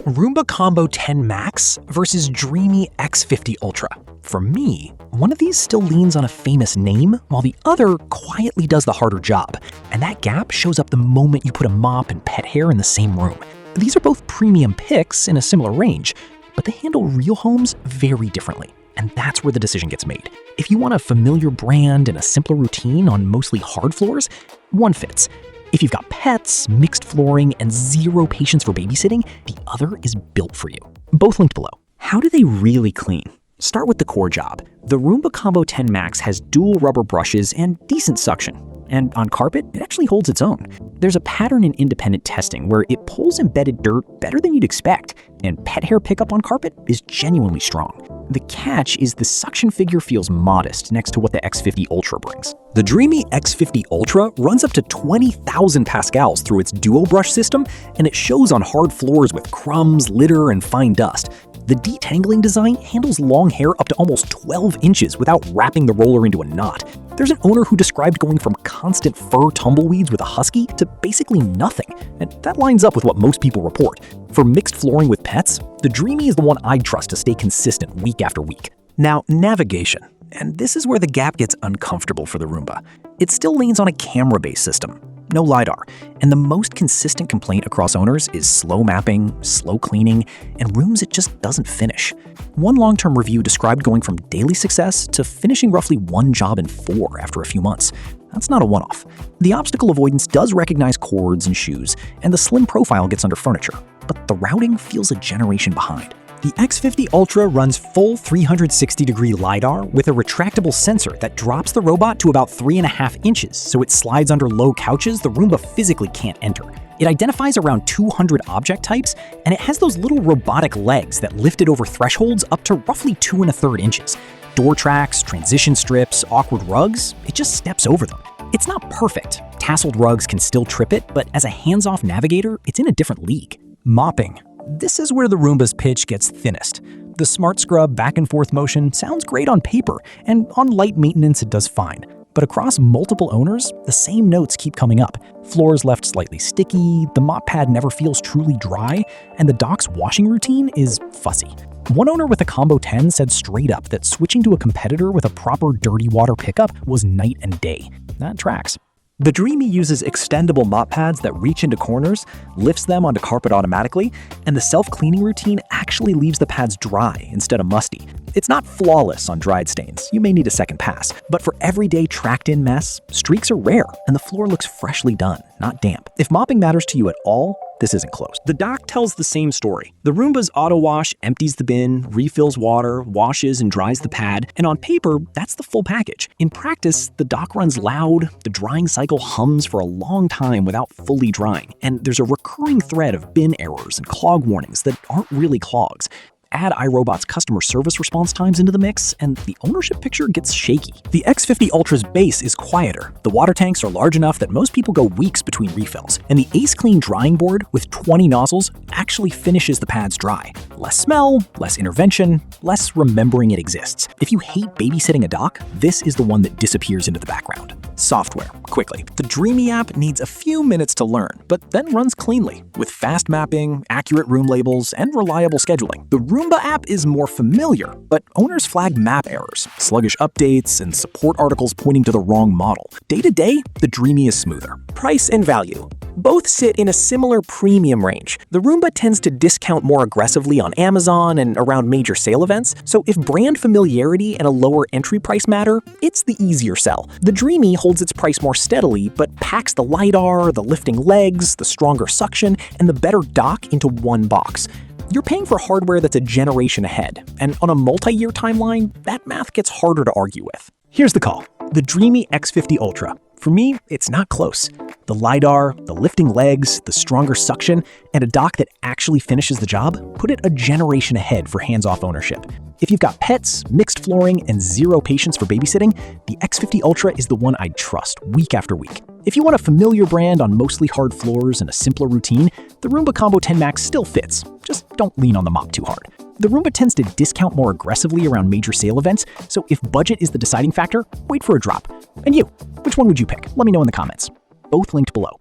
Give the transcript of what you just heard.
Roomba Combo 10 Max versus Dreame X50 Ultra. For me, one of these still leans on a famous name, while the other quietly does the harder job. And that gap shows up the moment you put a mop and pet hair in the same room. These are both premium picks in a similar range, but they handle real homes very differently. And that's where the decision gets made. If you want a familiar brand and a simpler routine on mostly hard floors, one fits. If you've got pets, mixed flooring, and zero patience for babysitting, the other is built for you. Both linked below. How do they really clean? Start with the core job. The Roomba Combo 10 Max has dual rubber brushes and decent suction. And on carpet, it actually holds its own. There's a pattern in independent testing where it pulls embedded dirt better than you'd expect, and pet hair pickup on carpet is genuinely strong. The catch is the suction figure feels modest next to what the X50 Ultra brings. The Dreame X50 Ultra runs up to 20,000 pascals through its dual brush system, and it shows on hard floors with crumbs, litter, and fine dust. The detangling design handles long hair up to almost 12 inches without wrapping the roller into a knot. There's an owner who described going from constant fur tumbleweeds with a husky to basically nothing, and that lines up with what most people report. For mixed flooring with pets, the Dreame is the one I'd trust to stay consistent week after week. Now, navigation. And this is where the gap gets uncomfortable for the Roomba. It still leans on a camera-based system, no LiDAR, and the most consistent complaint across owners is slow mapping, slow cleaning, and rooms it just doesn't finish. One long-term review described going from daily success to finishing roughly one job in 4 after a few months. That's not a one-off. The obstacle avoidance does recognize cords and shoes, and the slim profile gets under furniture, but the routing feels a generation behind. The X50 Ultra runs full 360-degree LiDAR with a retractable sensor that drops the robot to about 3.5 inches, so it slides under low couches the Roomba physically can't enter. It identifies around 200 object types, and it has those little robotic legs that lift it over thresholds up to roughly 2.3 inches. Door tracks, transition strips, awkward rugs, it just steps over them. It's not perfect. Tasseled rugs can still trip it, but as a hands-off navigator, it's in a different league. Mopping. This is where the Roomba's pitch gets thinnest. The smart scrub back and forth motion sounds great on paper, and on light maintenance it does fine. But across multiple owners, the same notes keep coming up. Floors left slightly sticky, the mop pad never feels truly dry, and the dock's washing routine is fussy. One owner with a Combo 10 said straight up that switching to a competitor with a proper dirty water pickup was night and day. That tracks. The Dreame uses extendable mop pads that reach into corners, lifts them onto carpet automatically, and the self-cleaning routine actually leaves the pads dry instead of musty. It's not flawless on dried stains, you may need a second pass, but for everyday tracked-in mess, streaks are rare, and the floor looks freshly done, not damp. If mopping matters to you at all, this isn't close. The dock tells the same story. The Roomba's auto wash empties the bin, refills water, washes and dries the pad, and on paper, that's the full package. In practice, the dock runs loud, the drying cycle hums for a long time without fully drying, and there's a recurring thread of bin errors and clog warnings that aren't really clogs. Add iRobot's customer service response times into the mix, and the ownership picture gets shaky. The X50 Ultra's base is quieter. The water tanks are large enough that most people go weeks between refills, and the Ace Clean drying board with 20 nozzles actually finishes the pads dry. Less smell, less intervention, less remembering it exists. If you hate babysitting a dock, this is the one that disappears into the background. Software, quickly. The Dreame app needs a few minutes to learn, but then runs cleanly, with fast mapping, accurate room labels, and reliable scheduling. The Roomba app is more familiar, but owners flag map errors, sluggish updates, and support articles pointing to the wrong model. Day to day, the Dreame is smoother. Price and value. Both sit in a similar premium range. The Roomba tends to discount more aggressively on Amazon and around major sale events, so if brand familiarity and a lower entry price matter, it's the easier sell. The Dreame holds its price more steadily, but packs the LiDAR, the lifting legs, the stronger suction, and the better dock into one box. You're paying for hardware that's a generation ahead, and on a multi-year timeline, that math gets harder to argue with. Here's the call. The Dreame X50 Ultra. For me, it's not close. The LiDAR, the lifting legs, the stronger suction, and a dock that actually finishes the job put it a generation ahead for hands-off ownership. If you've got pets, mixed flooring, and zero patience for babysitting, the X50 Ultra is the one I'd trust week after week. If you want a familiar brand on mostly hard floors and a simpler routine, the Roomba Combo 10 Max still fits. Just don't lean on the mop too hard. The Roomba tends to discount more aggressively around major sale events, so if budget is the deciding factor, wait for a drop. And you, which one would you pick? Let me know in the comments. Both linked below.